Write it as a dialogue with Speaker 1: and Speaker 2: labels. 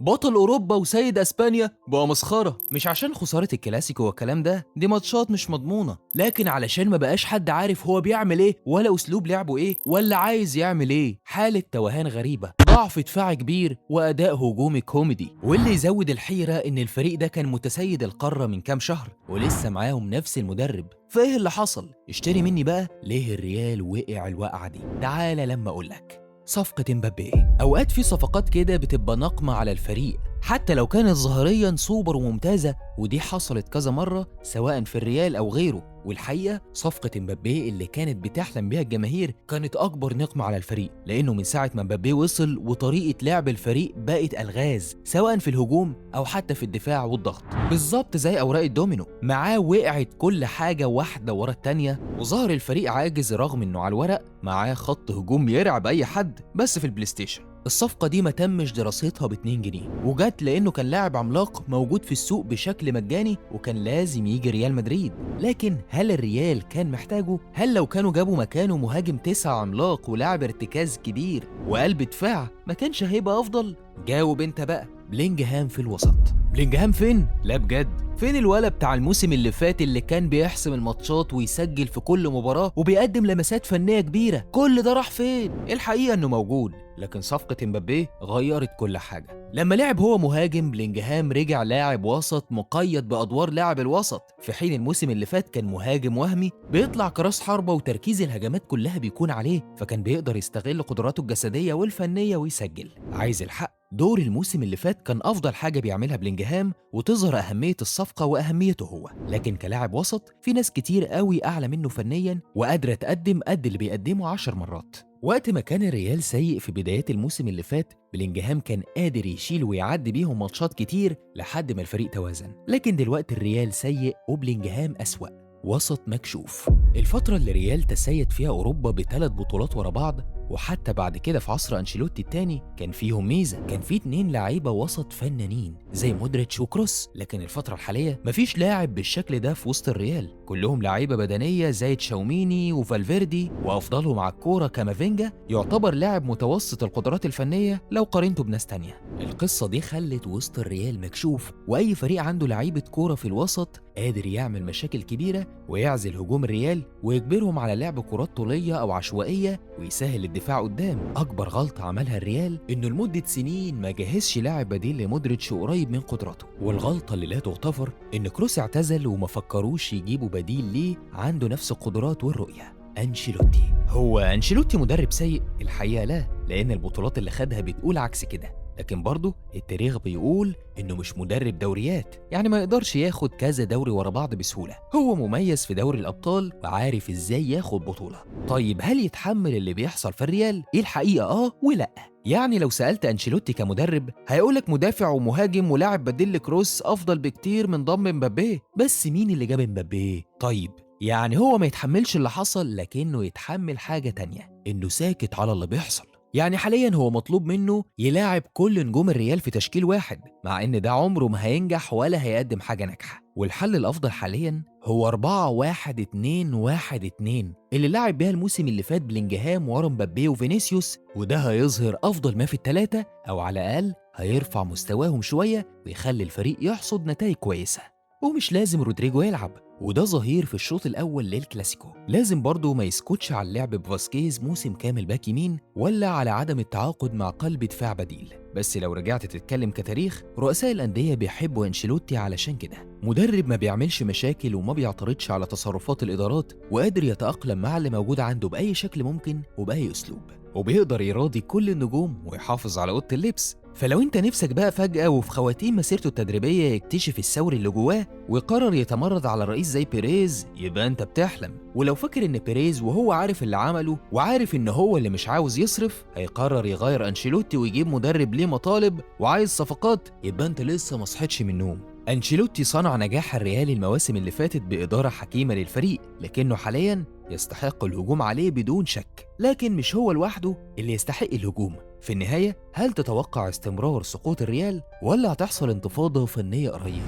Speaker 1: بطل اوروبا وسيد اسبانيا بقى مسخره، مش عشان خساره الكلاسيكو والكلام ده، دي ماتشات مش مضمونه، لكن علشان ما بقاش حد عارف هو بيعمل ايه ولا اسلوب لعبه ايه ولا عايز يعمل ايه. حاله توهان غريبه، ضعف دفاع كبير، واداء هجومي كوميدي. واللي يزود الحيره ان الفريق ده كان متسيد القاره من كام شهر ولسه معاهم نفس المدرب. فايه اللي حصل؟ اشتري مني بقى ليه الريال وقع الوقعه دي. تعالى لما اقولك. صفقة امبابي. أوقات في صفقات كده بتبقى ناقمة على الفريق حتى لو كانت ظاهريا سوبر وممتازة، ودي حصلت كذا مرة سواء في الريال أو غيره. والحقيقة صفقة امبابي اللي كانت بتحلم بيها الجماهير كانت أكبر نقمة على الفريق، لأنه من ساعة ما امبابي وصل وطريقة لعب الفريق بقت ألغاز سواء في الهجوم أو حتى في الدفاع والضغط، بالظبط زي أوراق الدومينو. معاه وقعت كل حاجة واحدة ورا التانية، وظهر الفريق عاجز رغم إنه على الورق معاه خط هجوم يرعب أي حد. بس في البلاي ستيشن الصفقة دي ما تمش دراستها ب2 جنيه، وجت لأنه كان لاعب عملاق موجود في السوق بشكل مجاني وكان لازم يجي ريال مدريد. لكن هل الريال كان محتاجه؟ هل لو كانوا جابوا مكانه مهاجم 9 عملاق ولاعب ارتكاز كبير وقلب دفاع ما كانش هيبقى أفضل؟ جاوب انت بقى. بلينجهام في الوسط. بلينجهام فين؟ لا بجد، فين الولا بتاع الموسم اللي فات اللي كان بيحسم الماتشات ويسجل في كل مباراة وبيقدم لمسات فنية كبيرة؟ كل ده راح فين؟ الحقيقة انه موجود، لكن صفقة امبابي غيرت كل حاجة. لما لعب هو مهاجم، بلينجهام رجع لاعب وسط مقيد بأدوار لاعب الوسط، في حين الموسم اللي فات كان مهاجم وهمي بيطلع كراس حربة وتركيز الهجمات كلها بيكون عليه، فكان بيقدر يستغل قدراته الجسدية والفنية ويسجل. عايز الحق، دور الموسم اللي فات كان أفضل حاجة بيعملها بلينجهام، وتظهر أهمية الصفقة وأهميته هو. لكن كلاعب وسط في ناس كتير قوي أعلى منه فنيا وقادرة تقدم قد اللي بيقدمه 10 مرات. وقت ما كان الريال سيء في بدايات الموسم اللي فات، بلينجهام كان قادر يشيل ويعدي بيهم ماتشات كتير لحد ما الفريق توازن. لكن دلوقتي الريال سيء وبلينجهام أسوأ. وسط مكشوف. الفترة اللي ريال تسيد فيها أوروبا ب3 بطولات ورا بعض، وحتى بعد كده في عصر أنشيلوتي التاني كان فيهم ميزة، كان في 2 لعيبة وسط فنانين زي مودريتش وكروس. لكن الفترة الحالية مفيش لاعب بالشكل ده في وسط الريال، كلهم لعيبة بدنية زي تشاوميني وفالفيردي، وأفضلهم على الكورة كامافينجا يعتبر لاعب متوسط القدرات الفنية لو قارنته بناس تانية. القصة دي خلت وسط الريال مكشوف، وأي فريق عنده لعيبة كورة في الوسط قادر يعمل مشاكل كبيرة ويعزل هجوم الريال ويجبرهم على لعب كرات طولية أو عشوائية ويسهل الدفاع قدام. أكبر غلطة عملها الريال إنه لمدة سنين ما جهزش لاعب بديل لمودريتش قريب من قدراته، والغلطة اللي لا تغتفر إن كروس اعتزل وما فكروش يجيبوا بديل ليه عنده نفس القدرات والرؤية. أنشيلوتي. هو أنشيلوتي مدرب سيء؟ الحقيقة لا، لأن البطولات اللي خدها بتقول عكس كده. لكن برضه التاريخ بيقول إنه مش مدرب دوريات، يعني ما يقدرش ياخد كذا دوري ورا بعض بسهولة. هو مميز في دوري الأبطال وعارف إزاي ياخد بطولة. طيب هل يتحمل اللي بيحصل في الريال؟ إيه الحقيقة ولا؟ يعني لو سألت أنشيلوتي كمدرب هيقولك مدافع ومهاجم ولاعب بديل لكروس أفضل بكتير من ضم مبابي. بس مين اللي جاب مبابي؟ طيب يعني هو ما يتحملش اللي حصل، لكنه يتحمل حاجة تانية، إنه ساكت على اللي بيحصل. يعني حاليا هو مطلوب منه يلاعب كل نجوم الريال في تشكيل واحد، مع ان ده عمره ما هينجح ولا هيقدم حاجة ناجحة. والحل الافضل حاليا هو 4-1-2-1-2 اللي لعب بيها الموسم اللي فات بلينجهام ورا مبابي وفينيسيوس، وده هيظهر افضل ما في الثلاثة، او على الاقل هيرفع مستواهم شوية ويخلي الفريق يحصد نتائج كويسة. ومش لازم رودريجو يلعب، وده ظهير في الشوط الأول للكلاسيكو. لازم برضه ما يسكتش على اللعب بفاسكيز موسم كامل باك يمين، ولا على عدم التعاقد مع قلب دفاع بديل. بس لو رجعت تتكلم كتاريخ، رؤساء الأندية بيحبوا أنشيلوتي علشان كده، مدرب ما بيعملش مشاكل وما بيعترضش على تصرفات الإدارات، وقادر يتأقلم مع اللي موجود عنده بأي شكل ممكن وبأي أسلوب، وبيقدر يراضي كل النجوم ويحافظ على أوضة اللبس. فلو انت نفسك بقى فجأة وفي خواتيم مسيرته التدريبية يكتشف الثوري اللي جواه ويقرر يتمرد على رئيس زي بيريز، يبقى انت بتحلم. ولو فاكر ان بيريز وهو عارف اللي عمله وعارف ان هو اللي مش عاوز يصرف هيقرر يغير أنشيلوتي ويجيب مدرب ليه مطالب وعايز صفقات، يبقى انت لسه ما صحيتش من النوم. أنشيلوتي صنع نجاح الريال المواسم اللي فاتت بإدارة حكيمة للفريق، لكنه حاليا يستحق الهجوم عليه بدون شك، لكن مش هو لوحده اللي يستحق الهجوم. في النهاية هل تتوقع استمرار سقوط الريال ولا هتحصل انتفاضة فنية قريب؟